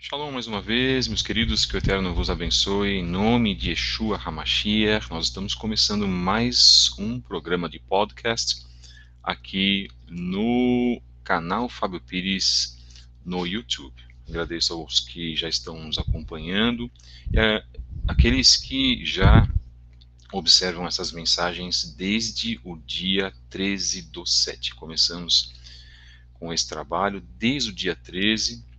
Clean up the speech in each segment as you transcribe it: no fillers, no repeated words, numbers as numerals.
Shalom mais uma vez, meus queridos, que o Eterno vos abençoe, em nome de Yeshua HaMashiach. Nós estamos começando mais um programa de podcast aqui no canal Fábio Pires no YouTube. Agradeço aos que já estão nos acompanhando e aqueles que já observam essas mensagens desde o dia 13/7. Começamos com esse trabalho desde o dia 13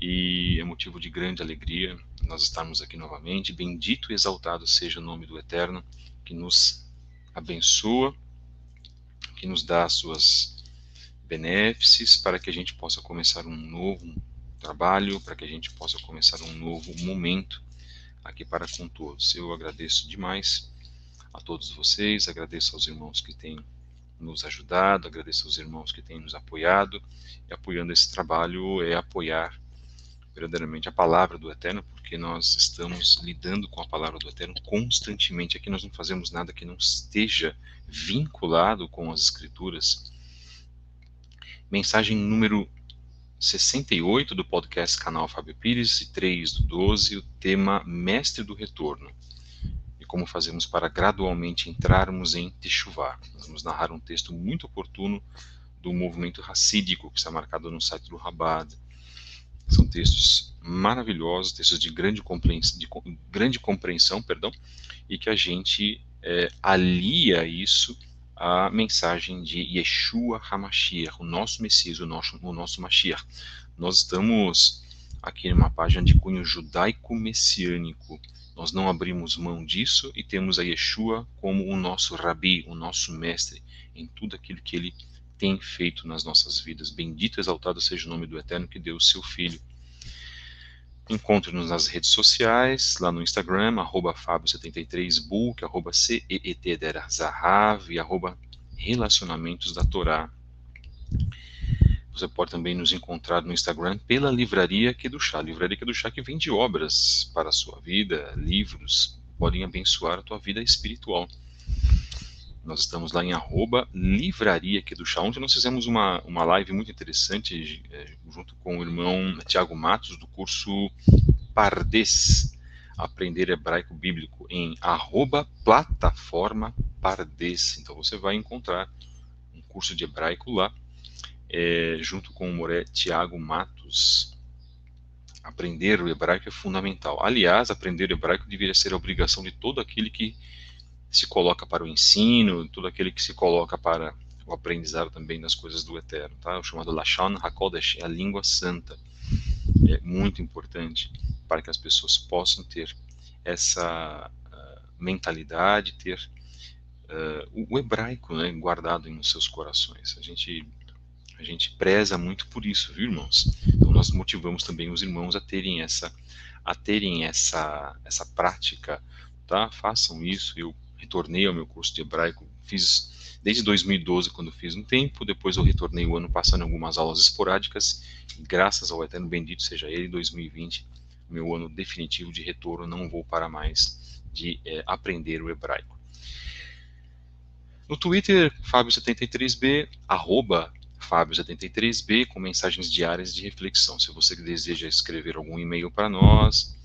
e é motivo de grande alegria nós estarmos aqui novamente. Bendito e exaltado seja o nome do Eterno, que nos abençoa, que nos dá as suas benéfices para que a gente possa começar um novo trabalho, para que a gente possa começar um novo momento aqui para com todos. Eu agradeço demais a todos vocês, agradeço aos irmãos que têm nos ajudado, agradeço aos irmãos que têm nos apoiado, e apoiando esse trabalho é apoiar verdadeiramente a palavra do Eterno, porque nós estamos lidando com a palavra do Eterno constantemente. Aqui nós não fazemos nada que não esteja vinculado com as Escrituras. Mensagem número 68 do podcast Canal Fábio Pires, e 3/12, o tema Mestre do Retorno. E como fazemos para gradualmente entrarmos em Teshuvá. Nós vamos narrar um texto muito oportuno do movimento racídico, que está marcado no site do Rabbad. São textos maravilhosos, textos de grande compreensão, e que a gente alia isso à mensagem de Yeshua HaMashiach, o nosso Messias, o nosso Mashiach. Nós estamos aqui numa página de cunho judaico-messiânico. Nós não abrimos mão disso e temos a Yeshua como o nosso Rabi, o nosso mestre, em tudo aquilo que ele tem feito nas nossas vidas. Bendito e exaltado seja o nome do Eterno que deu o seu Filho. Encontre-nos nas redes sociais, lá no Instagram, @Fábio73book, @CEETDerazahav e @Relacionamentos da Torá. Você pode também nos encontrar no Instagram pela Livraria Kedushá. Livraria Kedushá que vende obras para a sua vida, livros, podem abençoar a tua vida espiritual. Nós estamos lá em @Livraria Kedushá. Ontem nós fizemos uma live muito interessante junto com o irmão Tiago Matos, do curso Pardes, Aprender Hebraico Bíblico, em @Plataforma Pardes. Então você vai encontrar um curso de hebraico lá, junto com o Moré Tiago Matos. Aprender o hebraico é fundamental. Aliás, aprender o hebraico deveria ser a obrigação de todo aquele que se coloca para o ensino, todo aquele que se coloca para o aprendizado também das coisas do Eterno, tá? O chamado Lashon HaKodesh, é a língua santa. É muito importante para que as pessoas possam ter essa mentalidade, ter o hebraico, né, guardado nos seus corações. A gente preza muito por isso, viu, irmãos? Então nós motivamos também os irmãos a terem essa prática, tá? Façam isso. Eu retornei ao meu curso de hebraico, fiz desde 2012, quando fiz um tempo, depois eu retornei o ano passando em algumas aulas esporádicas, e graças ao Eterno, bendito seja Ele, 2020, meu ano definitivo de retorno, não vou parar mais de aprender o hebraico. No Twitter, Fábio73b, Fábio73b, com mensagens diárias de reflexão. Se você deseja escrever algum e-mail para nós,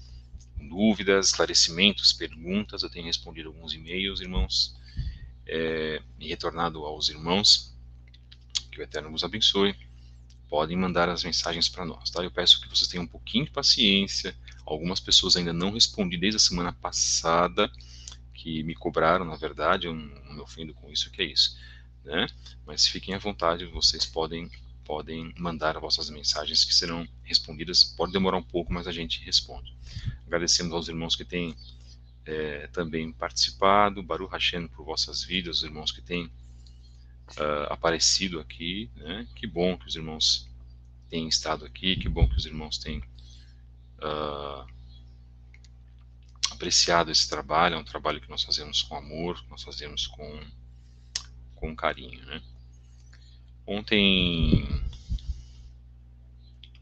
dúvidas, esclarecimentos, perguntas, eu tenho respondido alguns e-mails, irmãos, e retornado aos irmãos, que o Eterno vos abençoe. Podem mandar as mensagens para nós, tá? Eu peço que vocês tenham um pouquinho de paciência. Algumas pessoas ainda não respondi desde a semana passada, que me cobraram, na verdade, eu não me ofendo com isso, que é isso, né? Mas fiquem à vontade, vocês podem mandar as vossas mensagens que serão respondidas. Pode demorar um pouco, mas a gente responde. Agradecemos aos irmãos que têm também participado, Baruch Hashem por vossas vidas, os irmãos que têm aparecido aqui, né? Que bom que os irmãos têm estado aqui, que bom que os irmãos têm apreciado esse trabalho. É um trabalho que nós fazemos com amor, que nós fazemos com carinho, né? Ontem,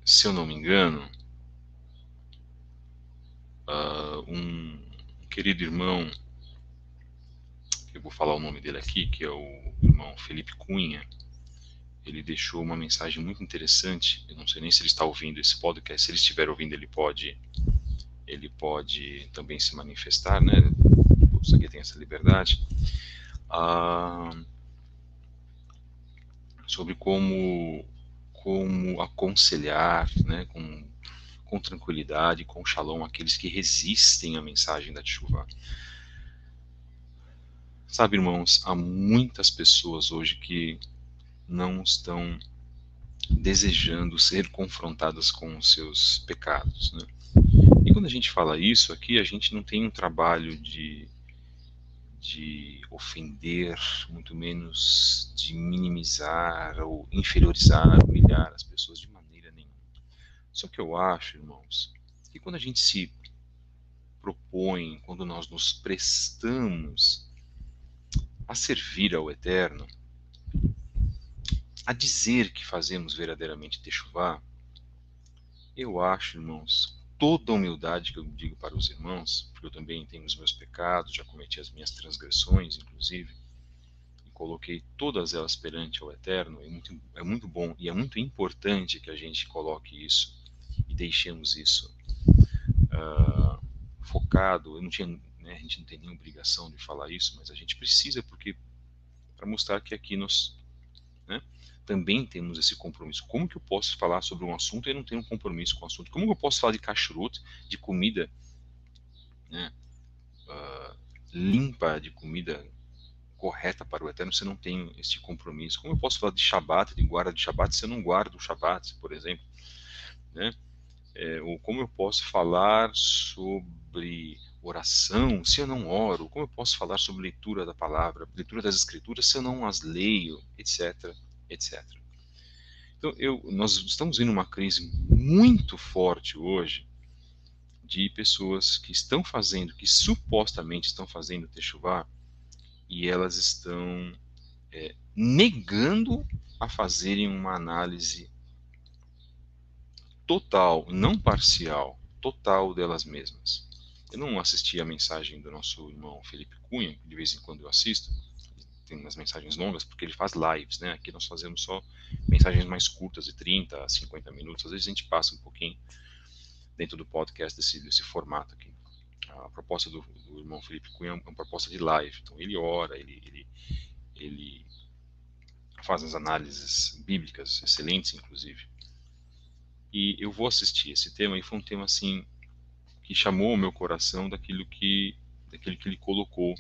se eu não me engano, um querido irmão, eu vou falar o nome dele aqui, que é o irmão Felipe Cunha, ele deixou uma mensagem muito interessante. Eu não sei nem se ele está ouvindo esse podcast. Se ele estiver ouvindo, ele pode também se manifestar, né? Todos aqui têm essa liberdade. Sobre como aconselhar, né, com tranquilidade, com shalom, aqueles que resistem à mensagem da Teshuvah. Sabe, irmãos, há muitas pessoas hoje que não estão desejando ser confrontadas com os seus pecados, né? E quando a gente fala isso aqui, a gente não tem um trabalho de ofender, muito menos de minimizar ou inferiorizar, humilhar as pessoas de maneira nenhuma. Só que eu acho, irmãos, que quando a gente se propõe, quando nós nos prestamos a servir ao Eterno, a dizer que fazemos verdadeiramente Teshuvah, eu acho, irmãos, toda a humildade que eu digo para os irmãos, porque eu também tenho os meus pecados, já cometi as minhas transgressões, inclusive, e coloquei todas elas perante ao Eterno. É muito bom e é muito importante que a gente coloque isso e deixemos isso focado. Eu não tinha, né, a gente não tem nenhuma obrigação de falar isso, mas a gente precisa, porque para mostrar que aqui nós, né, também temos esse compromisso. Como que eu posso falar sobre um assunto e não ter um compromisso com o assunto? Como que eu posso falar de kashrut, de comida, né, limpa, de comida correta para o Eterno, se eu não tenho este compromisso? Como eu posso falar de Shabat, de guarda de Shabat, se eu não guardo o Shabat, por exemplo? Né? Ou como eu posso falar sobre oração se eu não oro? Como eu posso falar sobre leitura da palavra, leitura das escrituras, se eu não as leio, etc, etc. Então, nós estamos vendo uma crise muito forte hoje de pessoas que estão fazendo, que supostamente estão fazendo Teshuvah, e elas estão negando a fazerem uma análise total, não parcial, total delas mesmas. Eu não assisti a mensagem do nosso irmão Felipe Cunha, de vez em quando eu assisto, tem umas mensagens longas, porque ele faz lives, né? Aqui nós fazemos só mensagens mais curtas, de 30 a 50 minutos, às vezes a gente passa um pouquinho dentro do podcast desse formato aqui. A proposta do irmão Felipe Cunha é uma proposta de live, então ele ora, ele faz as análises bíblicas excelentes, inclusive. E eu vou assistir esse tema, e foi um tema assim que chamou o meu coração daquilo que ele colocou,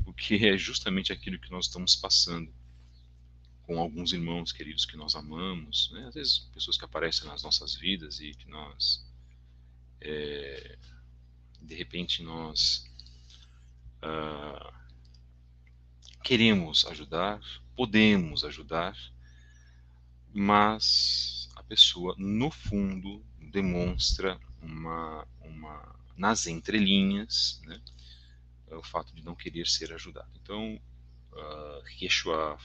porque é justamente aquilo que nós estamos passando com alguns irmãos queridos que nós amamos, né? Às vezes pessoas que aparecem nas nossas vidas e que nós, de repente, nós queremos ajudar, podemos ajudar, mas a pessoa, no fundo, demonstra nas entrelinhas, né, o fato de não querer ser ajudado. Então, Yeshua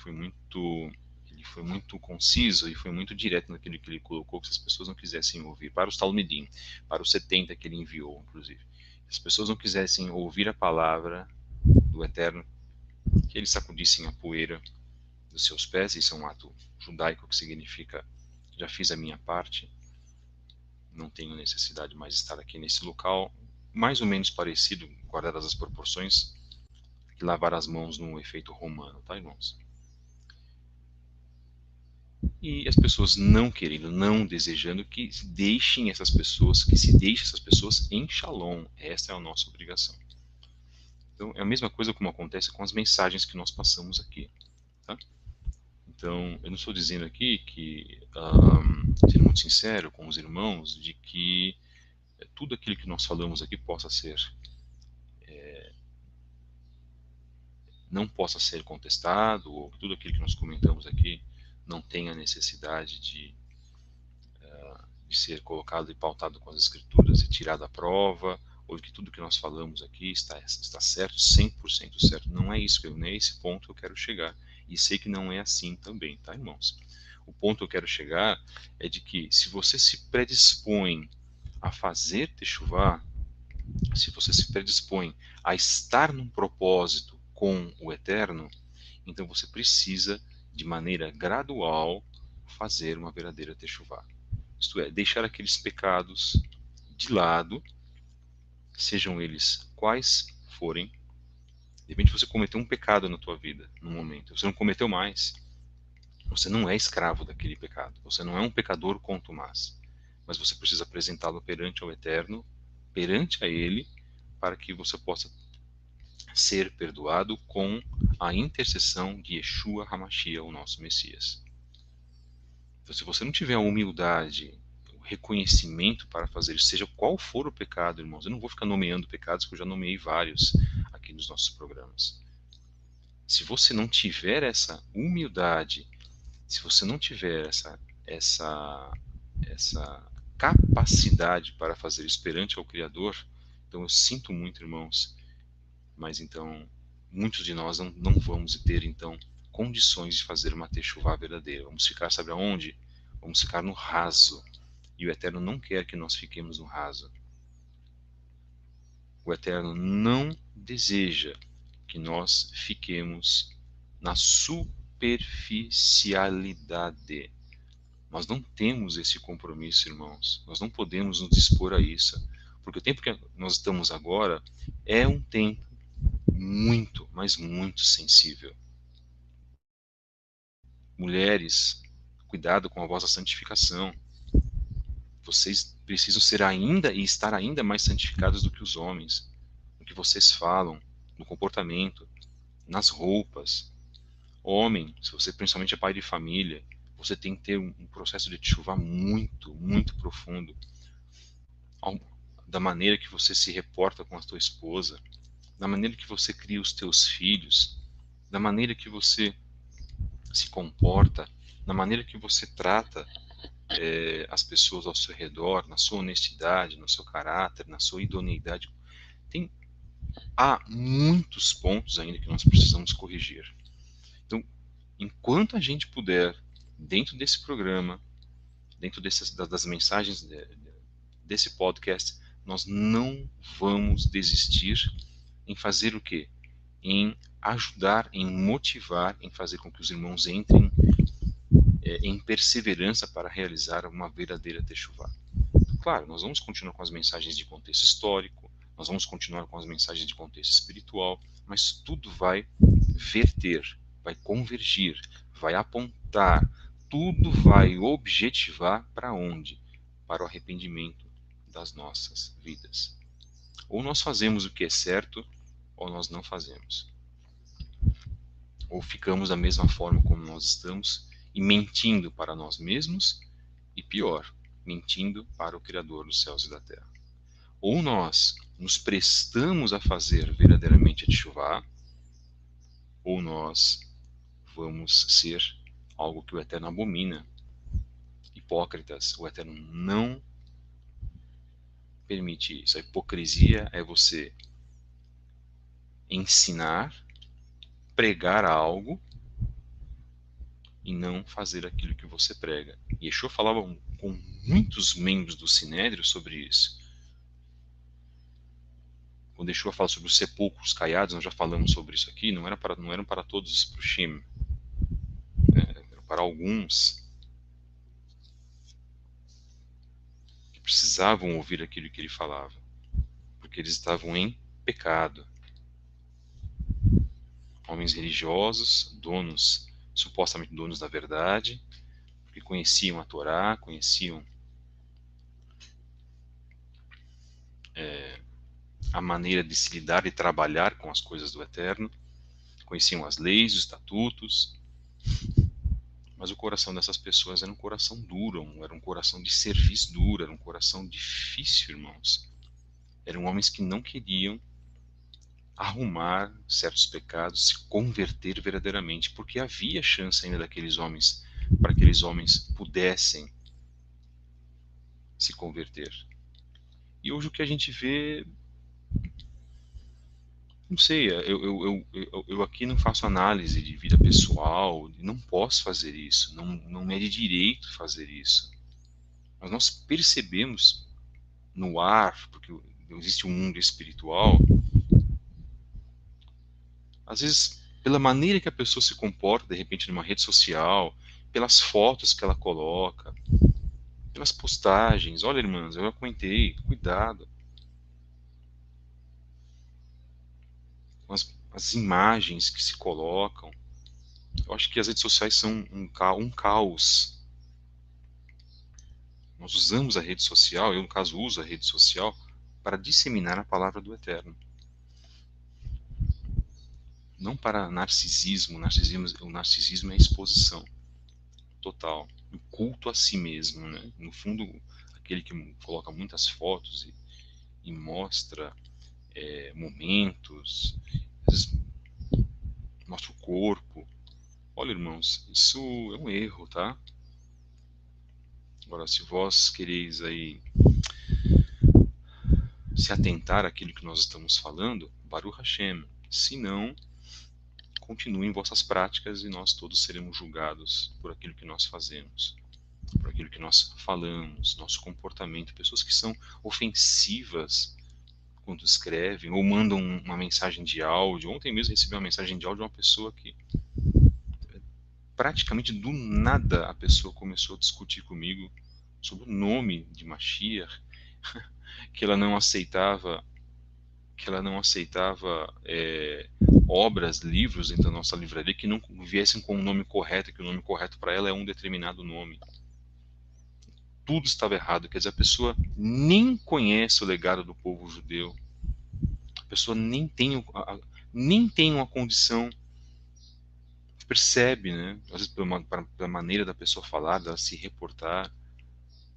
ele foi muito conciso e foi muito direto naquilo que ele colocou, que se as pessoas não quisessem ouvir, para os Talmidim, para os 70 que ele enviou, inclusive, se as pessoas não quisessem ouvir a palavra do Eterno, que eles sacudissem a poeira dos seus pés. Isso é um ato judaico que significa: já fiz a minha parte, não tenho necessidade mais de estar aqui nesse local, mais ou menos parecido, guardadas as proporções, que lavar as mãos num efeito romano, tá, irmãos? E as pessoas não querendo, não desejando que se deixem essas pessoas em shalom. Essa é a nossa obrigação. Então, é a mesma coisa como acontece com as mensagens que nós passamos aqui, tá? Então, eu não estou dizendo aqui que, sendo muito sincero com os irmãos, de que tudo aquilo que nós falamos aqui não possa ser contestado, ou que tudo aquilo que nós comentamos aqui não tenha necessidade de ser colocado e pautado com as escrituras e tirado à prova, ou que tudo que nós falamos aqui está certo, 100% certo. Não é isso, não é esse ponto que eu quero chegar. E sei que não é assim também, tá, irmãos? O ponto que eu quero chegar é de que, se você se predispõe a fazer Teshuvah, se você se predispõe a estar num propósito com o Eterno, então você precisa de maneira gradual, fazer uma verdadeira techuvá. Isto é, deixar aqueles pecados de lado, sejam eles quais forem. De repente você cometeu um pecado na tua vida, no momento. Você não cometeu mais. Você não é escravo daquele pecado. Você não é um pecador contumaz. Mas você precisa apresentá-lo perante ao Eterno, perante a Ele, para que você possa ser perdoado com a intercessão de Yeshua HaMashiach, o nosso Messias. Então, se você não tiver a humildade, o reconhecimento para fazer isso, seja qual for o pecado, irmãos, eu não vou ficar nomeando pecados, porque eu já nomeei vários aqui nos nossos programas. Se você não tiver essa humildade, se você não tiver essa capacidade para fazer isso perante ao Criador, então eu sinto muito, irmãos, mas então muitos de nós não vamos ter então condições de fazer uma techuvá verdadeira. Vamos ficar, sabe aonde? Vamos ficar no raso. E o Eterno não quer que nós fiquemos no raso. O Eterno não deseja que nós fiquemos na superficialidade. Nós não temos esse compromisso, irmãos. Nós não podemos nos dispor a isso. Porque o tempo que nós estamos agora é um tempo muito, mas muito sensível. Mulheres, cuidado com a vossa santificação. Vocês precisam ser ainda e estar ainda mais santificados do que os homens. No que vocês falam, no comportamento, nas roupas. Homem, se você principalmente é pai de família, você tem que ter um processo de teshuvá muito, muito profundo. Da maneira que você se reporta com a tua esposa, da maneira que você cria os teus filhos, da maneira que você se comporta, da maneira que você trata as pessoas ao seu redor, na sua honestidade, no seu caráter, na sua idoneidade. Há muitos pontos ainda que nós precisamos corrigir. Então, enquanto a gente puder, dentro desse programa, dentro das mensagens desse podcast, nós não vamos desistir em fazer o quê? Em ajudar, em motivar, em fazer com que os irmãos entrem em perseverança para realizar uma verdadeira techuvá. Claro, nós vamos continuar com as mensagens de contexto histórico, nós vamos continuar com as mensagens de contexto espiritual, mas tudo vai verter, vai convergir, vai apontar, tudo vai objetivar para onde? Para o arrependimento das nossas vidas. Ou nós fazemos o que é certo, ou nós não fazemos. Ou ficamos da mesma forma como nós estamos e mentindo para nós mesmos e pior, mentindo para o Criador dos céus e da terra. Ou nós nos prestamos a fazer verdadeiramente a teshuvá, ou nós vamos ser algo que o Eterno abomina. Hipócritas, o Eterno não permite isso. A hipocrisia é você ensinar, pregar algo e não fazer aquilo que você prega. E Yeshua falava com muitos membros do Sinédrio sobre isso. Quando Yeshua fala sobre os sepulcros caiados, nós já falamos sobre isso aqui, não eram para todos os prushim, eram para alguns que precisavam ouvir aquilo que ele falava, porque eles estavam em pecado. Homens religiosos, donos, supostamente donos da verdade, que conheciam a Torá, conheciam a maneira de se lidar e trabalhar com as coisas do Eterno, conheciam as leis, os estatutos, mas o coração dessas pessoas era um coração duro, era um coração de serviço duro, era um coração difícil, irmãos. Eram homens que não queriam arrumar certos pecados, se converter verdadeiramente, porque havia chance ainda daqueles homens, para aqueles homens pudessem se converter. E hoje o que a gente vê, não sei, eu aqui não faço análise de vida pessoal, não posso fazer isso, não me é de direito fazer isso. Mas nós percebemos no ar, porque existe um mundo espiritual, às vezes pela maneira que a pessoa se comporta, de repente, numa rede social, pelas fotos que ela coloca, pelas postagens. Olha, irmãs, eu já comentei, cuidado com as imagens que se colocam. Eu acho que as redes sociais são um caos. Nós usamos a rede social, eu, no caso, uso a rede social para disseminar a palavra do Eterno. Não para narcisismo. O narcisismo é a exposição total, o culto a si mesmo, né? No fundo, aquele que coloca muitas fotos e mostra momentos, às vezes mostra o corpo. Olha, irmãos, isso é um erro, tá? Agora, se vós quereis aí se atentar àquilo que nós estamos falando, Baruch Hashem. Se não, continuem vossas práticas e nós todos seremos julgados por aquilo que nós fazemos, por aquilo que nós falamos, nosso comportamento. Pessoas que são ofensivas quando escrevem ou mandam uma mensagem de áudio. Ontem mesmo recebi uma mensagem de áudio de uma pessoa que praticamente do nada a pessoa começou a discutir comigo sobre o nome de Mashiach, que ela não aceitava obras, livros dentro da nossa livraria que não viessem com o nome correto, que o nome correto para ela é um determinado nome. Tudo estava errado, quer dizer, a pessoa nem conhece o legado do povo judeu, a pessoa nem tem uma condição, percebe, né? Às vezes pela maneira da pessoa falar, dela se reportar,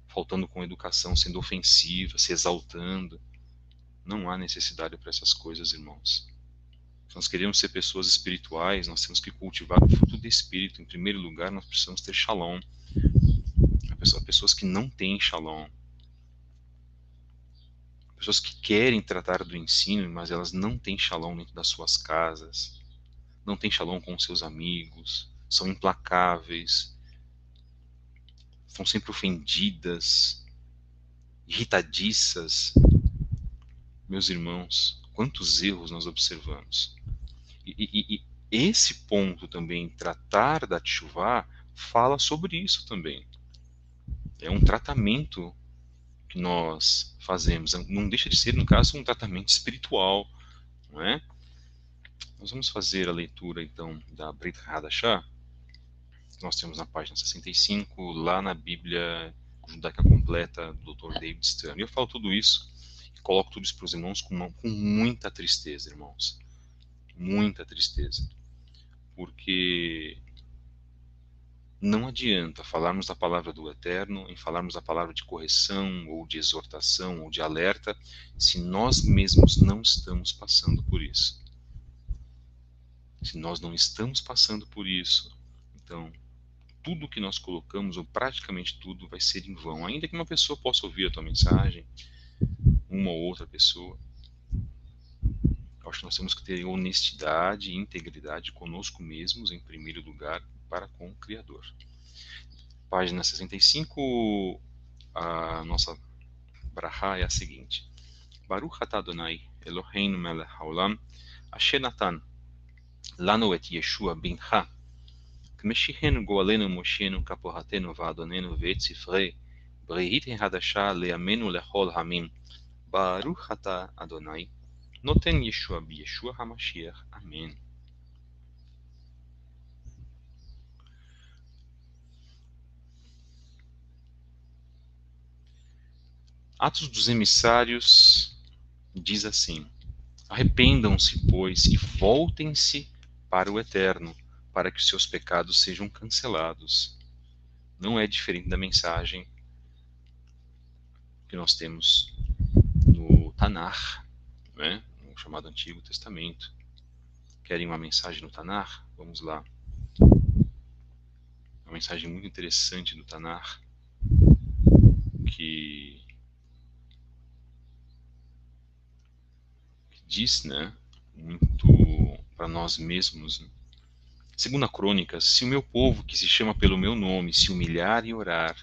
faltando com educação, sendo ofensiva, se exaltando. Não há necessidade para essas coisas, irmãos. Se nós queremos ser pessoas espirituais, nós temos que cultivar o fruto do Espírito. Em primeiro lugar, nós precisamos ter shalom. Pessoas que não têm shalom. Pessoas que querem tratar do ensino, mas elas não têm shalom dentro das suas casas. Não têm shalom com seus amigos. São implacáveis. Estão sempre ofendidas. Irritadiças. Meus irmãos, quantos erros nós observamos. E esse ponto também, tratar da teshuvá, fala sobre isso também. É um tratamento que nós fazemos. Não deixa de ser, no caso, um tratamento espiritual, não é? Nós vamos fazer a leitura, então, da Brit Hadashah, que nós temos na página 65, lá na Bíblia Judaica Completa, do Dr. David Stern. E eu falo tudo isso, e coloco tudo isso para os irmãos com muita tristeza, irmãos. Muita tristeza. Porque não adianta falarmos da palavra do Eterno, em falarmos da palavra de correção, ou de exortação, ou de alerta, se nós mesmos não estamos passando por isso. Se nós não estamos passando por isso, então tudo que nós colocamos, ou praticamente tudo, vai ser em vão. Ainda que uma pessoa possa ouvir a tua mensagem, uma ou outra pessoa, eu acho que nós temos que ter honestidade e integridade conosco mesmos, em primeiro lugar, para com o Criador. Página 65, a nossa brachá é a seguinte: Baruch atah Adonai, Eloheinu melech haolam, asher natan lanu et Yeshua bincha, k'meshihenu goalenu moshenu kapohatenu va'adonenu ve'et sifrei breit hadashah le'amenu lechol hamim. Baruch atah Adonai, noten Yeshua b'Yeshua HaMashiach. Amém. Atos dos Emissários diz assim: arrependam-se, pois, e voltem-se para o Eterno, para que os seus pecados sejam cancelados. Não é diferente da mensagem que nós temos no Tanar, né? No chamado Antigo Testamento. Querem uma mensagem no Tanar? Vamos lá. Uma mensagem muito interessante do Tanar, que diz, né, muito para nós mesmos, né? Segunda Crônicas: se o meu povo, que se chama pelo meu nome, se humilhar e orar,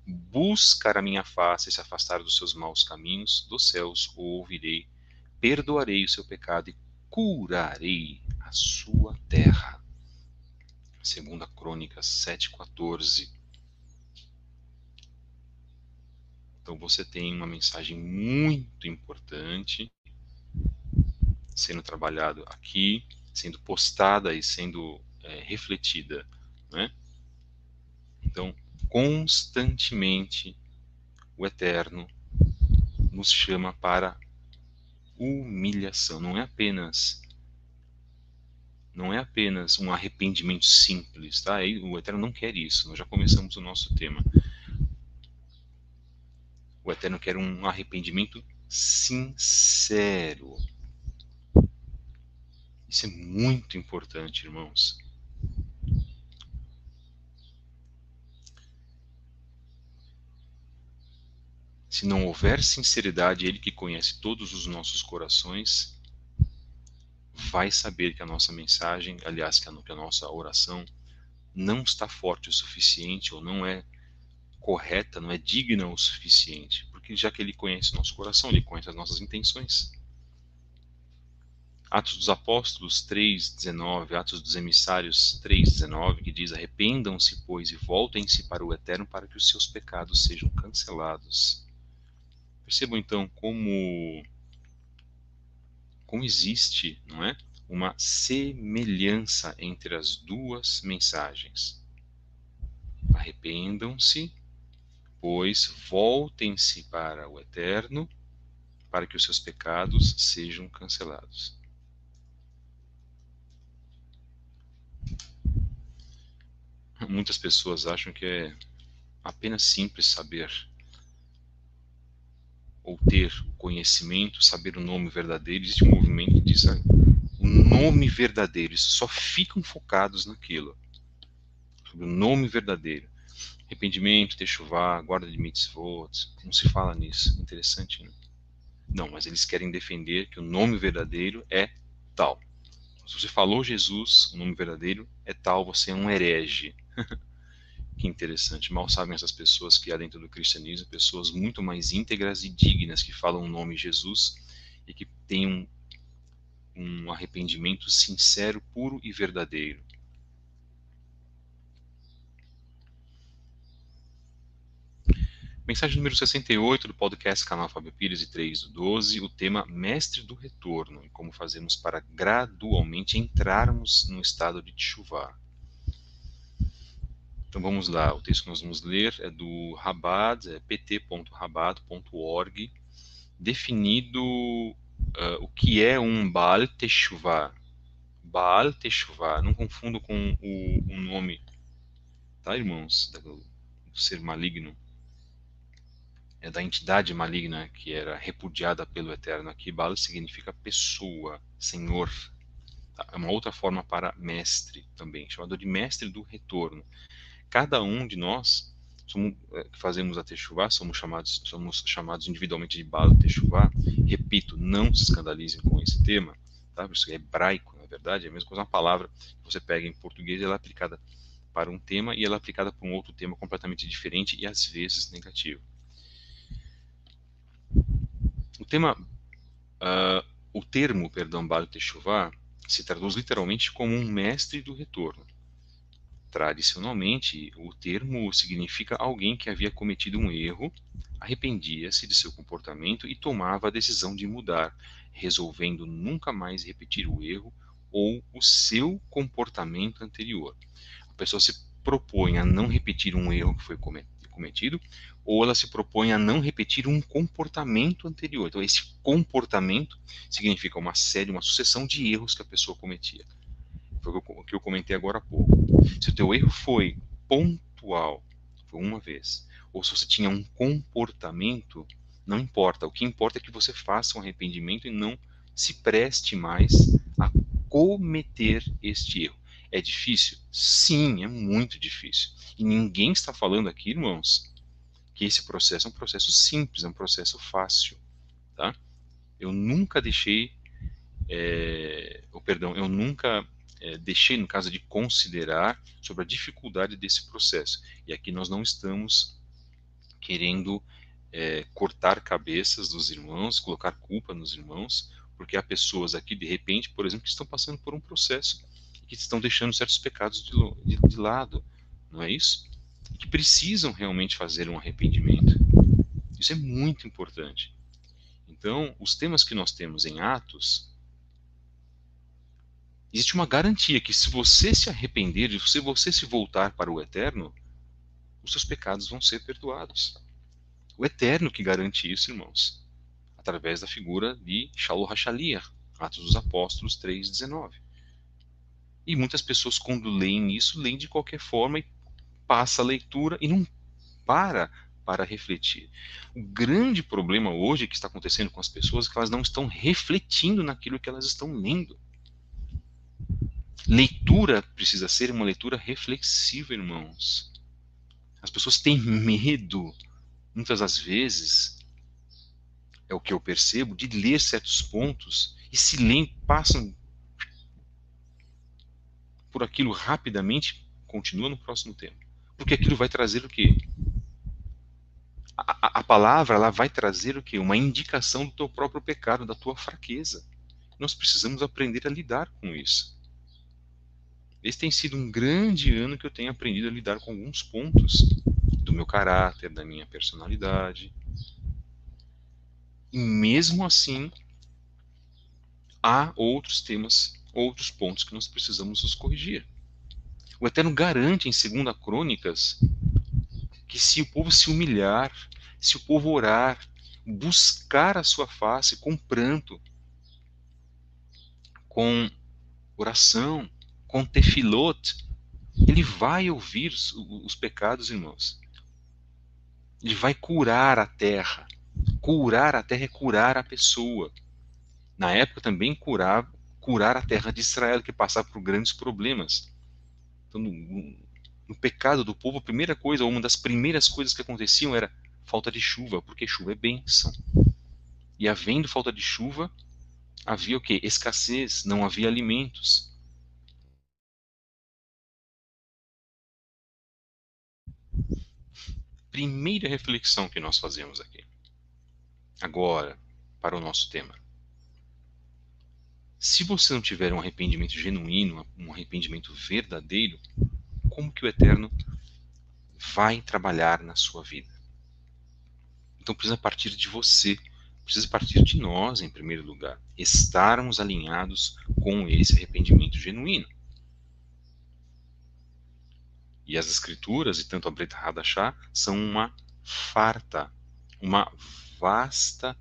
buscar a minha face e se afastar dos seus maus caminhos, dos céus o ouvirei, perdoarei o seu pecado e curarei a sua terra. Segunda Crônicas 7:14. Então você tem uma mensagem muito importante sendo trabalhado aqui, sendo postada e sendo refletida, né? Então, constantemente o Eterno nos chama para humilhação. Não é apenas um arrependimento simples, tá? O Eterno não quer isso. Nós já começamos o nosso tema. O Eterno quer um arrependimento sincero. Isso é muito importante, irmãos. Se não houver sinceridade, Ele que conhece todos os nossos corações, vai saber que a nossa mensagem, aliás, que a nossa oração não está forte o suficiente ou não é correta, não é digna o suficiente, porque já que Ele conhece o nosso coração, Ele conhece as nossas intenções. Atos dos Apóstolos 3:19, Atos dos Emissários 3:19, que diz: arrependam-se, pois, e voltem-se para o Eterno para que os seus pecados sejam cancelados. Percebam então como existe, não é, uma semelhança entre as duas mensagens. Arrependam-se, pois voltem-se para o Eterno para que os seus pecados sejam cancelados. Muitas pessoas acham que é apenas simples saber ou ter o conhecimento, saber o nome verdadeiro. Existe um movimento que diz o nome verdadeiro, eles só ficam focados naquilo, sobre o nome verdadeiro. Arrependimento, techuvá, guarda de mitzvot, não se fala nisso. Interessante, né? Não, mas eles querem defender que o nome verdadeiro é tal. Se você falou Jesus, o nome verdadeiro é tal, você é um herege. Que interessante. Mal sabem essas pessoas que há dentro do cristianismo, pessoas muito mais íntegras e dignas que falam o nome Jesus e que têm um arrependimento sincero, puro e verdadeiro. Mensagem número 68 do podcast Canal Fábio Pires e 3/12, o tema Mestre do Retorno e como fazemos para gradualmente entrarmos no estado de Teshuvah. Então vamos lá, o texto que nós vamos ler é do Rabad, pt.rabad.org, definido o que é um Baal Teshuvah. Baal Teshuvah, não confundo com o nome, tá, irmãos, do ser maligno, da entidade maligna que era repudiada pelo Eterno. Aqui Baal significa pessoa, senhor. Tá? É uma outra forma para mestre também, chamado de mestre do retorno. Cada um de nós que fazemos a Teshuvah, somos chamados individualmente de Baal Teshuvah. Repito, não se escandalizem com esse tema, tá? Isso é hebraico, na verdade, é a mesma coisa, uma palavra que você pega em português, ela é aplicada para um tema e ela é aplicada para um outro tema completamente diferente e às vezes negativo. O termo, Baal Teshuvah, se traduz literalmente como um mestre do retorno. Tradicionalmente, o termo significa alguém que havia cometido um erro, arrependia-se de seu comportamento e tomava a decisão de mudar, resolvendo nunca mais repetir o erro ou o seu comportamento anterior. A pessoa se propõe a não repetir um erro que foi cometido, ou ela se propõe a não repetir um comportamento anterior. Então, esse comportamento significa uma sucessão de erros que a pessoa cometia. Foi o que eu comentei agora há pouco. Se o teu erro foi pontual, foi uma vez, ou se você tinha um comportamento, não importa. O que importa é que você faça um arrependimento e não se preste mais a cometer este erro. É difícil? Sim, é muito difícil. E ninguém está falando aqui, irmãos, que esse processo é um processo simples, é um processo fácil, tá? Eu nunca deixei, eu nunca deixei, no caso de considerar sobre a dificuldade desse processo. E aqui nós não estamos querendo cortar cabeças dos irmãos, colocar culpa nos irmãos, Porque há pessoas aqui, de repente, por exemplo, que estão passando por um processo e que estão deixando certos pecados de lado, não é isso? E que precisam realmente fazer um arrependimento. Isso é muito importante. Então, os temas que nós temos em Atos, existe uma garantia que se você se arrepender, se você se voltar para o Eterno, os seus pecados vão ser perdoados. O Eterno que garante isso, irmãos, através da figura de Shalom HaShaliach, Atos dos Apóstolos 3,19. E muitas pessoas, quando leem isso, leem de qualquer forma e passa a leitura e não para refletir. O grande problema hoje que está acontecendo com as pessoas é que elas não estão refletindo naquilo que elas estão lendo. Leitura precisa ser uma leitura reflexiva, irmãos. As pessoas têm medo, muitas das vezes, é o que eu percebo, de ler certos pontos e se leem, passam por aquilo rapidamente, continua no próximo tema. Porque aquilo vai trazer o quê? A palavra ela vai trazer o quê? Uma indicação do teu próprio pecado, da tua fraqueza. Nós precisamos aprender a lidar com isso. Esse tem sido um grande ano que eu tenho aprendido a lidar com alguns pontos do meu caráter, da minha personalidade. E mesmo assim, há outros temas, outros pontos que nós precisamos nos corrigir. O Eterno garante em 2 Crônicas que se o povo se humilhar, se o povo orar, buscar a sua face com pranto, com oração, com tefilot, ele vai ouvir os pecados, irmãos. Ele vai curar a terra. Curar a terra é curar a pessoa. Na época também curar a terra de Israel, que passava por grandes problemas. Então, no pecado do povo, a primeira coisa, ou uma das primeiras coisas que aconteciam era falta de chuva, porque chuva é bênção. E havendo falta de chuva, havia o quê? Escassez, não havia alimentos. Primeira reflexão que nós fazemos aqui. Agora, para o nosso tema. Se você não tiver um arrependimento genuíno, um arrependimento verdadeiro, como que o Eterno vai trabalhar na sua vida? Então precisa partir de você, precisa partir de nós em primeiro lugar, estarmos alinhados com esse arrependimento genuíno. E as escrituras, e tanto a Brit Hadashah, são uma farta, uma vasta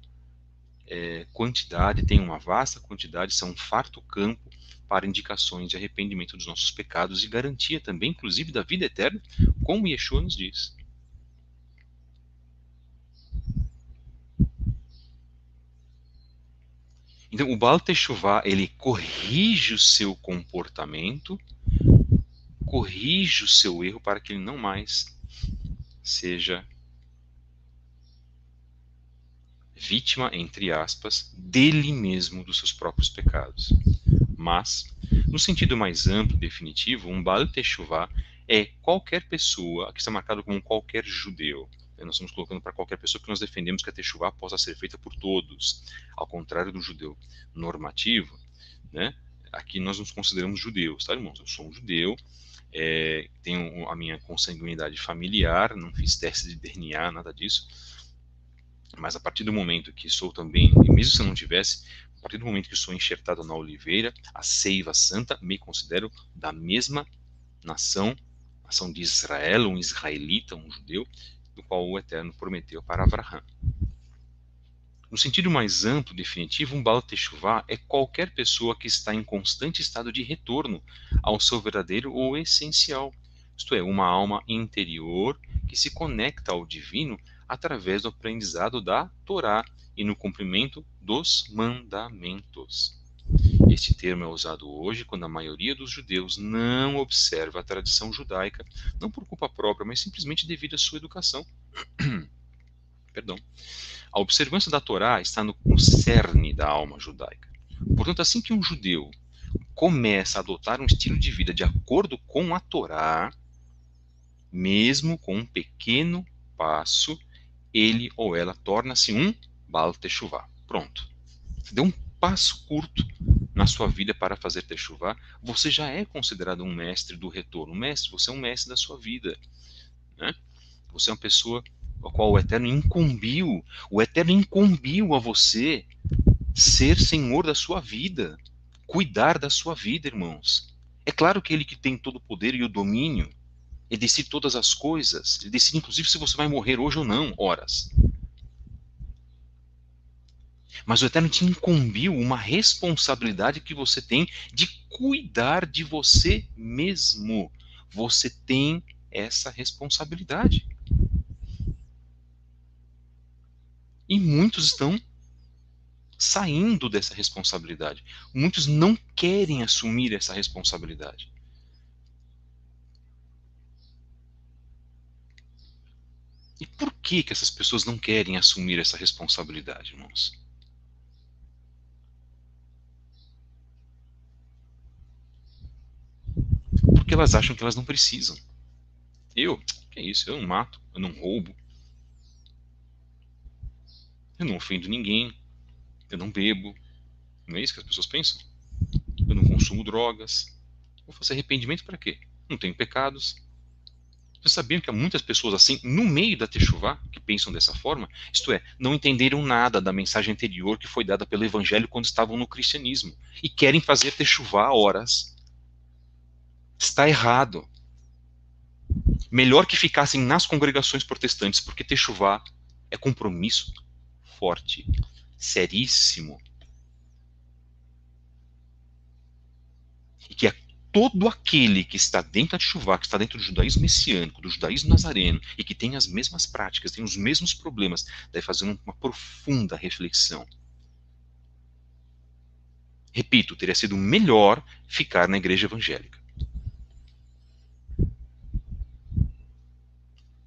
quantidade, tem uma vasta quantidade, são um farto campo para indicações de arrependimento dos nossos pecados e garantia também, inclusive, da vida eterna, como Yeshua nos diz. Então, o Baal Teshuvah, ele corrige o seu comportamento, corrige o seu erro para que ele não mais seja vítima, entre aspas, dele mesmo, dos seus próprios pecados. Mas, no sentido mais amplo e definitivo, um Baal Teshuvah é qualquer pessoa, que está marcado como qualquer judeu. Nós estamos colocando para qualquer pessoa que nós defendemos que a Teshuvah possa ser feita por todos. Ao contrário do judeu normativo, né? Aqui nós nos consideramos judeus, tá, irmãos? Eu sou um judeu, tenho a minha consanguinidade familiar, não fiz teste de DNA, nada disso. Mas a partir do momento que sou também, e mesmo se eu não tivesse, a partir do momento que sou enxertado na oliveira, a seiva santa, me considero da mesma nação de Israel, um israelita, um judeu, do qual o Eterno prometeu para Abraão. No sentido mais amplo, definitivo, um Baal Teshuvah é qualquer pessoa que está em constante estado de retorno ao seu verdadeiro ou essencial, isto é, uma alma interior que se conecta ao divino através do aprendizado da Torá e no cumprimento dos mandamentos. Este termo é usado hoje quando a maioria dos judeus não observa a tradição judaica, não por culpa própria, mas simplesmente devido à sua educação. Perdão. A observância da Torá está no cerne da alma judaica. Portanto, assim que um judeu começa a adotar um estilo de vida de acordo com a Torá, mesmo com um pequeno passo, ele ou ela torna-se um Baal Teshuvah. Pronto. Você deu um passo curto na sua vida para fazer techuvá, você já é considerado um mestre do retorno. Mestre, você é um mestre da sua vida, né? Você é uma pessoa a qual o Eterno incumbiu a você ser senhor da sua vida, cuidar da sua vida, irmãos. É claro que ele que tem todo o poder e o domínio, ele decide todas as coisas, ele decide inclusive se você vai morrer hoje ou não, horas. Mas o Eterno te incumbiu uma responsabilidade que você tem de cuidar de você mesmo. Você tem essa responsabilidade. E muitos estão saindo dessa responsabilidade. Muitos não querem assumir essa responsabilidade. E por que essas pessoas não querem assumir essa responsabilidade, irmãos? Porque elas acham que elas não precisam. Que é isso? Eu não mato, eu não roubo, eu não ofendo ninguém, eu não bebo. Não é isso que as pessoas pensam? Eu não consumo drogas. Vou fazer arrependimento para quê? Não tenho pecados. Vocês sabiam que há muitas pessoas assim, no meio da Teshuvá, que pensam dessa forma? Isto é, não entenderam nada da mensagem anterior que foi dada pelo Evangelho quando estavam no cristianismo. E querem fazer Teshuvá há horas. Está errado. Melhor que ficassem nas congregações protestantes, porque Teshuvá é compromisso forte, seríssimo. E que é todo aquele que está dentro da Teshuvá, que está dentro do judaísmo messiânico, do judaísmo nazareno, e que tem as mesmas práticas, tem os mesmos problemas, deve fazer uma profunda reflexão. Repito, teria sido melhor ficar na igreja evangélica.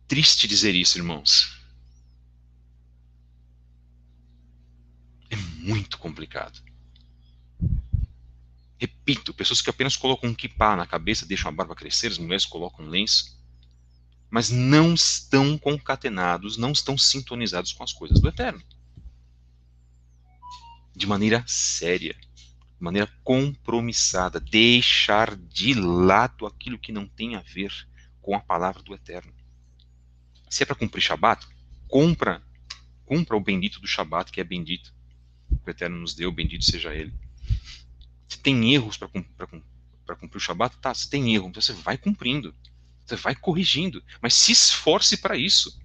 Triste dizer isso, irmãos. É muito complicado. Repito, pessoas que apenas colocam um kippah na cabeça, deixam a barba crescer, as mulheres colocam um lenço, mas não estão concatenados, não estão sintonizados com as coisas do Eterno. De maneira séria, de maneira compromissada, deixar de lado aquilo que não tem a ver com a palavra do Eterno. Se é para cumprir Shabat, cumpra o bendito do Shabat, que é bendito. O Eterno nos deu, bendito seja ele. Se tem erros para cumprir o Shabat, tá, se tem erro, então você vai cumprindo, você vai corrigindo, mas se esforce para isso.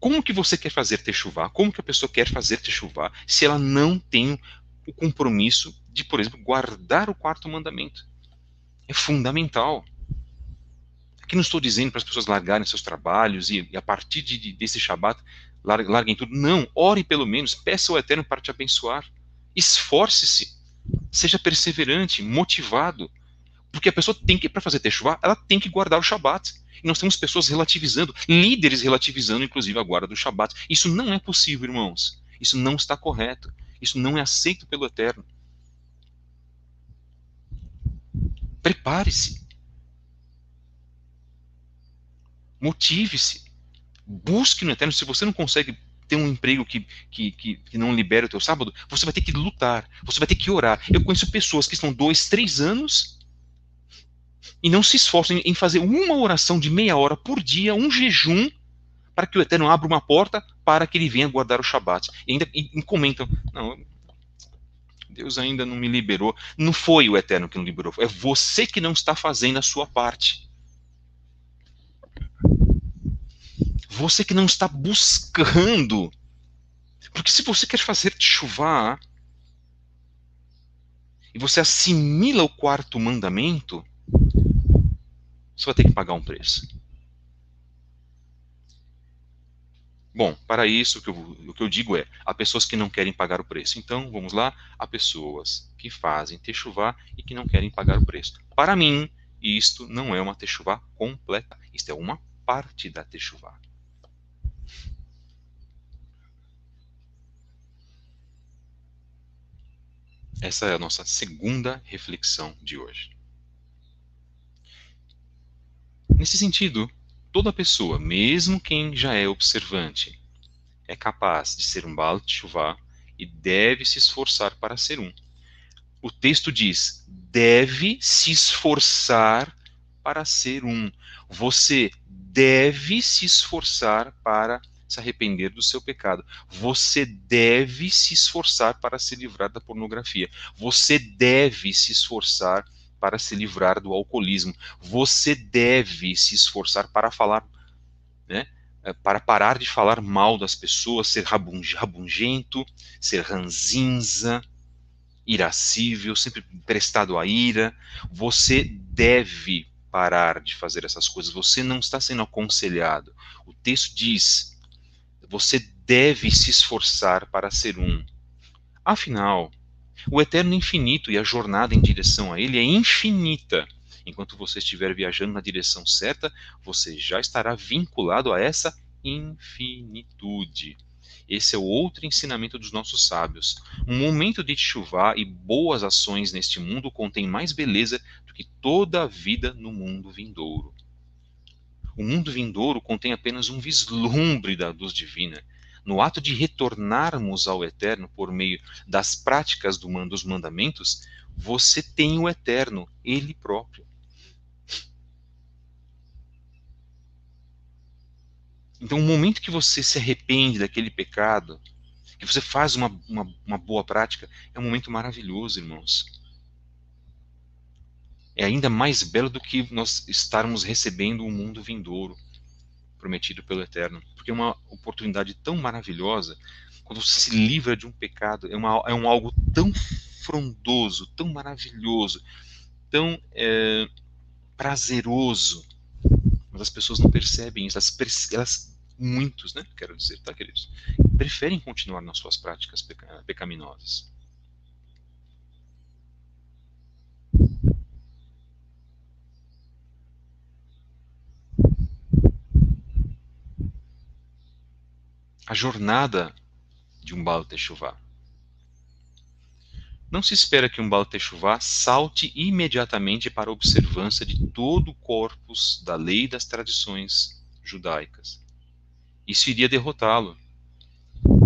Como que você quer fazer techuvá? Como que a pessoa quer fazer techuvá se ela não tem o compromisso de, por exemplo, guardar o quarto mandamento? É fundamental. Aqui não estou dizendo para as pessoas largarem seus trabalhos e a partir desse Shabat larguem tudo. Não, ore pelo menos, peça ao Eterno para te abençoar. Esforce-se, seja perseverante, motivado. Porque a pessoa tem que, para fazer techuvá, ela tem que guardar o Shabat. E nós temos pessoas relativizando, líderes relativizando, inclusive, a guarda do Shabat. Isso não é possível, irmãos. Isso não está correto. Isso não é aceito pelo Eterno. Prepare-se. Motive-se. Busque no Eterno. Se você não consegue ter um emprego que não libera o teu sábado, você vai ter que lutar. Você vai ter que orar. Eu conheço pessoas que estão 2, 3 anos e não se esforçam em fazer uma oração de meia hora por dia, um jejum, para que o Eterno abra uma porta para que ele venha guardar o Shabat. E ainda comentam, não, Deus ainda não me liberou. Não foi o Eterno que não liberou, é você que não está fazendo a sua parte. Você que não está buscando. Porque se você quer fazer teshuvá e você assimila o quarto mandamento, você vai ter que pagar um preço. Bom, para isso, o que eu digo é, há pessoas que não querem pagar o preço. Então, vamos lá, há pessoas que fazem techuvá e que não querem pagar o preço. Para mim, isto não é uma techuvá completa. Isto é uma parte da techuvá. Essa é a nossa segunda reflexão de hoje. Nesse sentido, toda pessoa, mesmo quem já é observante, é capaz de ser um Baal Teshuvá e deve se esforçar para ser um. O texto diz: deve se esforçar para ser um. Você deve se esforçar para se arrepender do seu pecado. Você deve se esforçar para se livrar da pornografia. Você deve se esforçar para se livrar do alcoolismo. Você deve se esforçar para falar, né, para parar de falar mal das pessoas, ser rabugento, ser ranzinza, irascível, sempre prestado à ira. Você deve parar de fazer essas coisas. Você não está sendo aconselhado. O texto diz: você deve se esforçar para ser um. Afinal, o eterno é infinito e a jornada em direção a ele é infinita. Enquanto você estiver viajando na direção certa, você já estará vinculado a essa infinitude. Esse é o outro ensinamento dos nossos sábios. Um momento de chuva e boas ações neste mundo contém mais beleza do que toda a vida no mundo vindouro. O mundo vindouro contém apenas um vislumbre da luz divina. No ato de retornarmos ao eterno por meio das práticas dos mandamentos, você tem o eterno, ele próprio. Então, o momento que você se arrepende daquele pecado, que você faz uma boa prática, é um momento maravilhoso, irmãos. É ainda mais belo do que nós estarmos recebendo o mundo vindouro prometido pelo Eterno, porque é uma oportunidade tão maravilhosa. Quando você se livra de um pecado, é um algo tão frondoso, tão maravilhoso, tão prazeroso, mas as pessoas não percebem isso. Muitos, né, quero dizer, tá, queridos, preferem continuar nas suas práticas pecaminosas. A jornada de um Baal Teshuvah. Não se espera que um Baal Teshuvah salte imediatamente para a observância de todo o corpus da lei e das tradições judaicas. Isso iria derrotá-lo.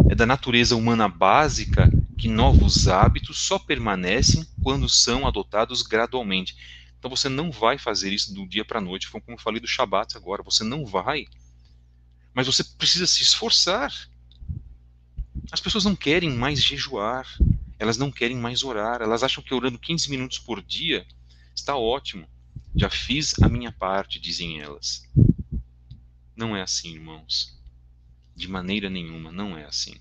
É da natureza humana básica que novos hábitos só permanecem quando são adotados gradualmente. Então você não vai fazer isso do dia para a noite, como eu falei do Shabat agora, você não vai. Mas você precisa se esforçar. As pessoas não querem mais jejuar, elas não querem mais orar, elas acham que orando 15 minutos por dia está ótimo. Já fiz a minha parte, dizem elas. Não é assim, irmãos. De maneira nenhuma, não é assim.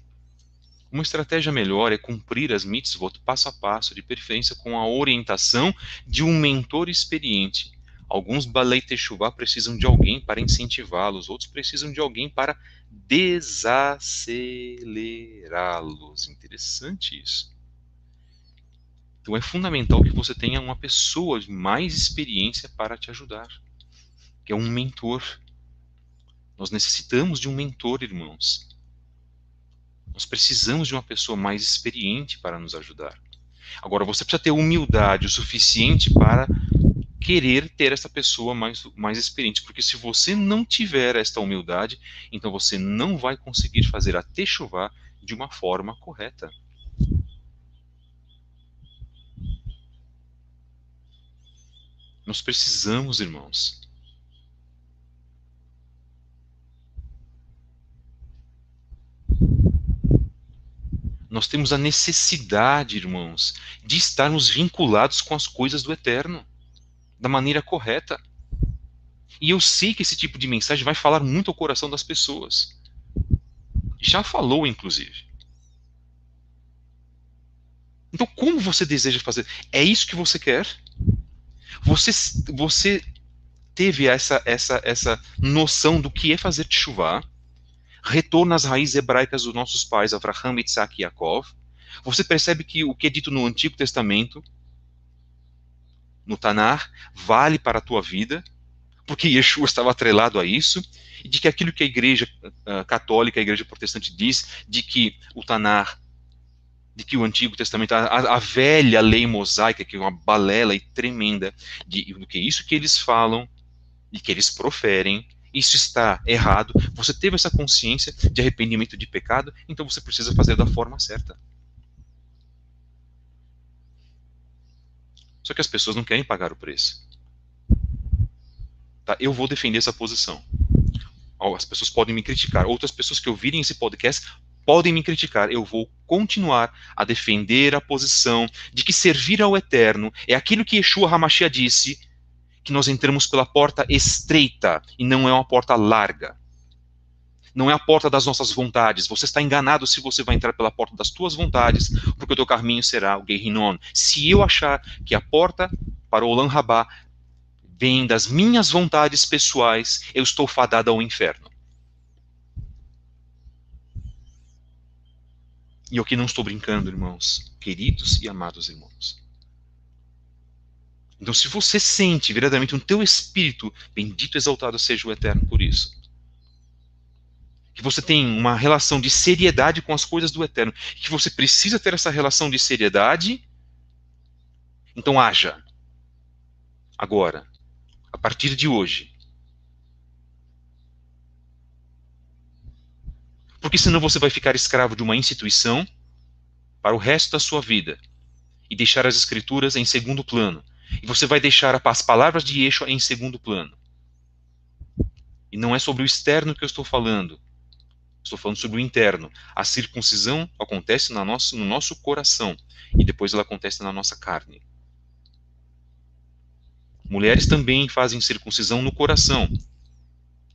Uma estratégia melhor é cumprir as mitzvot passo a passo, de preferência com a orientação de um mentor experiente. Alguns Balei Teshuvah precisam de alguém para incentivá-los, outros precisam de alguém para desacelerá-los. Interessante isso. Então é fundamental que você tenha uma pessoa de mais experiência para te ajudar, que é um mentor. Nós necessitamos de um mentor, irmãos. Nós precisamos de uma pessoa mais experiente para nos ajudar. Agora, você precisa ter humildade o suficiente para querer ter essa pessoa mais experiente, porque se você não tiver esta humildade, então você não vai conseguir fazer a Teshuvah de uma forma correta. Nós precisamos, irmãos. Nós temos a necessidade, irmãos, de estarmos vinculados com as coisas do Eterno, da maneira correta. E eu sei que esse tipo de mensagem vai falar muito ao coração das pessoas. Já falou, inclusive. Então, como você deseja fazer? É isso que você quer? Você teve essa noção do que é fazer teshuvah, retorna às raízes hebraicas dos nossos pais, Avraham, Isaac e Yaakov. Você percebe que o que é dito no Antigo Testamento, no Tanar, vale para a tua vida, porque Yeshua estava atrelado a isso, e de que aquilo que a igreja católica, a igreja protestante diz, de que o Tanar, de que o Antigo Testamento, a velha lei mosaica, que é uma balela e tremenda, do que isso que eles falam e que eles proferem, isso está errado. Você teve essa consciência de arrependimento de pecado, então você precisa fazer da forma certa. Só que as pessoas não querem pagar o preço. Tá? Eu vou defender essa posição. As pessoas podem me criticar. Outras pessoas que ouvirem esse podcast podem me criticar. Eu vou continuar a defender a posição de que servir ao Eterno é aquilo que Yeshua HaMashiach disse, que nós entramos pela porta estreita e não é uma porta larga. Não é a porta das nossas vontades. Você está enganado se você vai entrar pela porta das tuas vontades, porque o teu caminho será o Gehinom. Se eu achar que a porta para o Olam Rabá vem das minhas vontades pessoais, eu estou fadado ao inferno. E eu aqui não estou brincando, irmãos, queridos e amados irmãos. Então, se você sente verdadeiramente no teu espírito, bendito e exaltado seja o Eterno por isso, que você tem uma relação de seriedade com as coisas do Eterno, que você precisa ter essa relação de seriedade, então haja. Agora, a partir de hoje. Porque senão você vai ficar escravo de uma instituição para o resto da sua vida e deixar as escrituras em segundo plano. E você vai deixar as palavras de Yeshua em segundo plano. E não é sobre o externo que eu estou falando. Estou falando sobre o interno. A circuncisão acontece no nosso coração e depois ela acontece na nossa carne. Mulheres também fazem circuncisão no coração.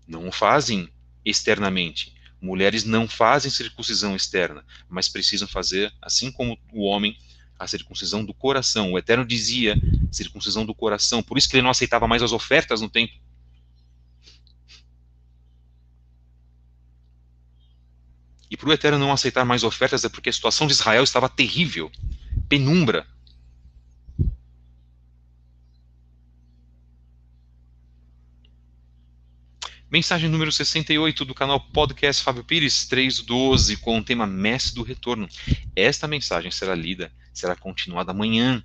Não o fazem externamente. Mulheres não fazem circuncisão externa, mas precisam fazer, assim como o homem, a circuncisão do coração. O Eterno dizia circuncisão do coração. Por isso que ele não aceitava mais as ofertas no templo. E para o Eterno não aceitar mais ofertas é porque a situação de Israel estava terrível, penumbra. Mensagem número 68 do canal Podcast Fábio Pires 3:12, com o tema Mestre do Retorno. Esta mensagem será lida, será continuada amanhã.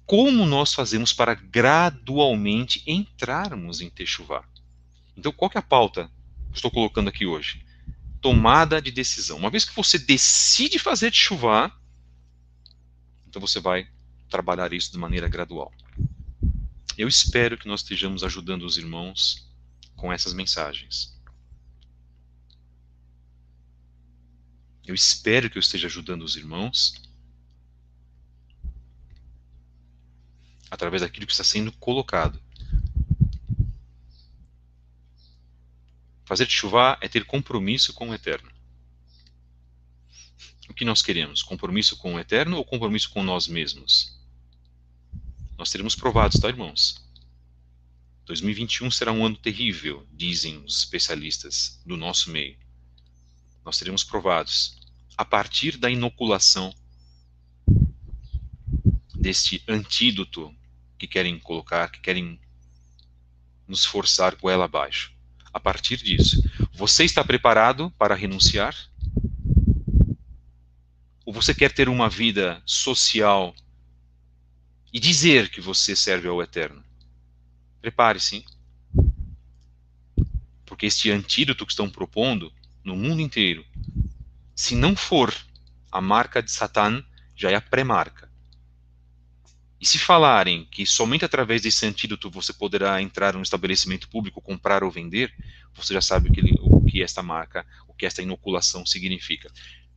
Como nós fazemos para gradualmente entrarmos em Teshuvá? Então, qual que é a pauta que estou colocando aqui hoje? Tomada de decisão. Uma vez que você decide fazer Teshuvá, então você vai trabalhar isso de maneira gradual. Eu espero que nós estejamos ajudando os irmãos com essas mensagens. Eu espero que eu esteja ajudando os irmãos através daquilo que está sendo colocado. Fazer teshuvá é ter compromisso com o Eterno. O que nós queremos? Compromisso com o Eterno ou compromisso com nós mesmos? Nós teremos provados, tá, irmãos? 2021 será um ano terrível, dizem os especialistas do nosso meio. Nós seremos provados a partir da inoculação deste antídoto que querem colocar, que querem nos forçar goela abaixo. A partir disso, você está preparado para renunciar? Ou você quer ter uma vida social e dizer que você serve ao Eterno? Prepare-se, porque este antídoto que estão propondo no mundo inteiro, se não for a marca de Satã, já é a pré-marca. E se falarem que somente através desse antídoto você poderá entrar num estabelecimento público, comprar ou vender, você já sabe o que esta marca, o que esta inoculação significa.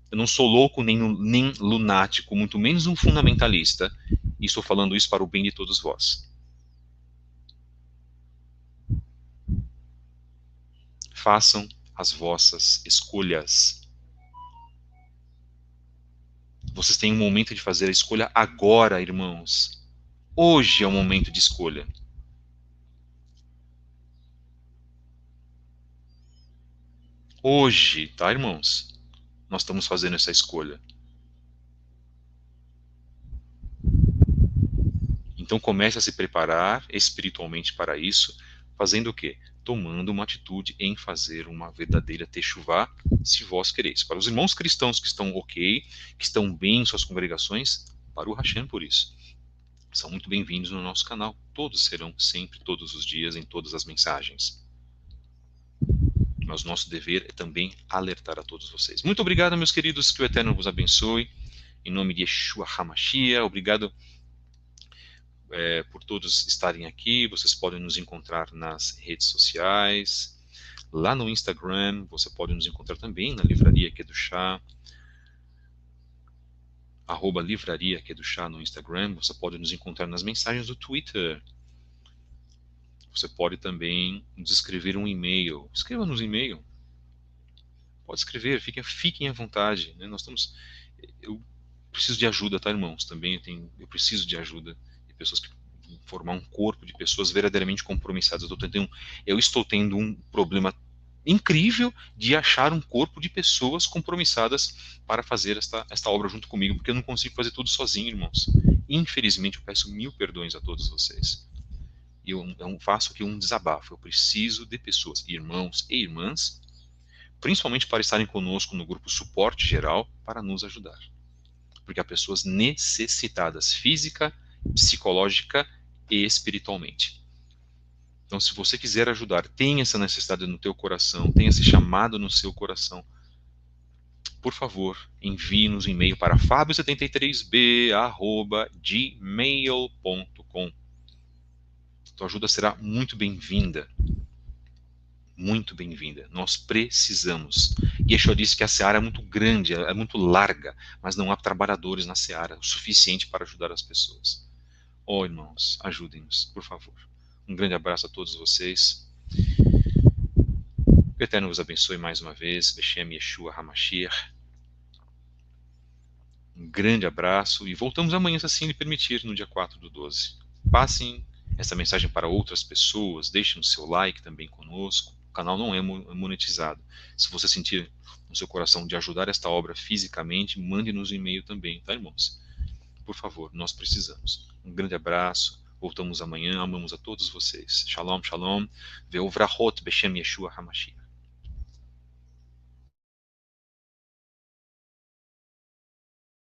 Eu não sou louco nem lunático, muito menos um fundamentalista, e estou falando isso para o bem de todos vós. Façam as vossas escolhas. Vocês têm um momento de fazer a escolha agora, irmãos. Hoje é o momento de escolha. Hoje, tá, irmãos? Nós estamos fazendo essa escolha. Então comece a se preparar espiritualmente para isso, fazendo o quê? Tomando uma atitude em fazer uma verdadeira techuvá, se vós quereis. Para os irmãos cristãos que estão ok, que estão bem em suas congregações, para o Hashem por isso. São muito bem-vindos no nosso canal. Todos serão sempre, todos os dias, em todas as mensagens. Mas o nosso dever é também alertar a todos vocês. Muito obrigado, meus queridos, que o Eterno vos abençoe. em nome de Yeshua HaMashiach. Obrigado por todos estarem aqui. Vocês podem nos encontrar nas redes sociais. Lá no Instagram, você pode nos encontrar também na Livraria Kedushá, @Livraria Kedushá no Instagram. Você pode nos encontrar nas mensagens do Twitter. Você pode também nos escrever um e-mail. Escreva-nos e-mail. Pode escrever, fiquem à vontade. Né? Eu preciso de ajuda, tá, irmãos? Também eu preciso de ajuda de pessoas que formar um corpo de pessoas verdadeiramente compromissadas. Eu estou tendo um problema incrível de achar um corpo de pessoas compromissadas para fazer esta obra junto comigo, porque eu não consigo fazer tudo sozinho, irmãos. Infelizmente, eu peço mil perdões a todos vocês. E eu faço aqui um desabafo. Eu preciso de pessoas, irmãos e irmãs, principalmente para estarem conosco no grupo Suporte Geral, para nos ajudar. Porque há pessoas necessitadas física, psicológica e espiritualmente. Então, se você quiser ajudar, tem essa necessidade no teu coração, tem esse chamado no seu coração, por favor, envie-nos um e-mail para fabio73b@gmail.com. Tua ajuda será muito bem-vinda. Muito bem-vinda. Nós precisamos. Yeshua disse que a seara é muito grande, é muito larga, mas não há trabalhadores na seara o suficiente para ajudar as pessoas. Oh, irmãos, ajudem-nos, por favor. Um grande abraço a todos vocês. Que o Eterno vos abençoe mais uma vez. Beshem Yeshua HaMashiach. Um grande abraço e voltamos amanhã, se assim lhe permitir, no dia 4/12. Passem essa mensagem para outras pessoas, deixem o seu like também conosco. O canal não é monetizado. Se você sentir no seu coração de ajudar esta obra fisicamente, mande-nos um e-mail também, tá, irmãos? Por favor, nós precisamos. Um grande abraço. Voltamos amanhã. Amamos a todos vocês. Shalom, shalom. Ve'uvrachot Beshem Yeshua HaMashiach.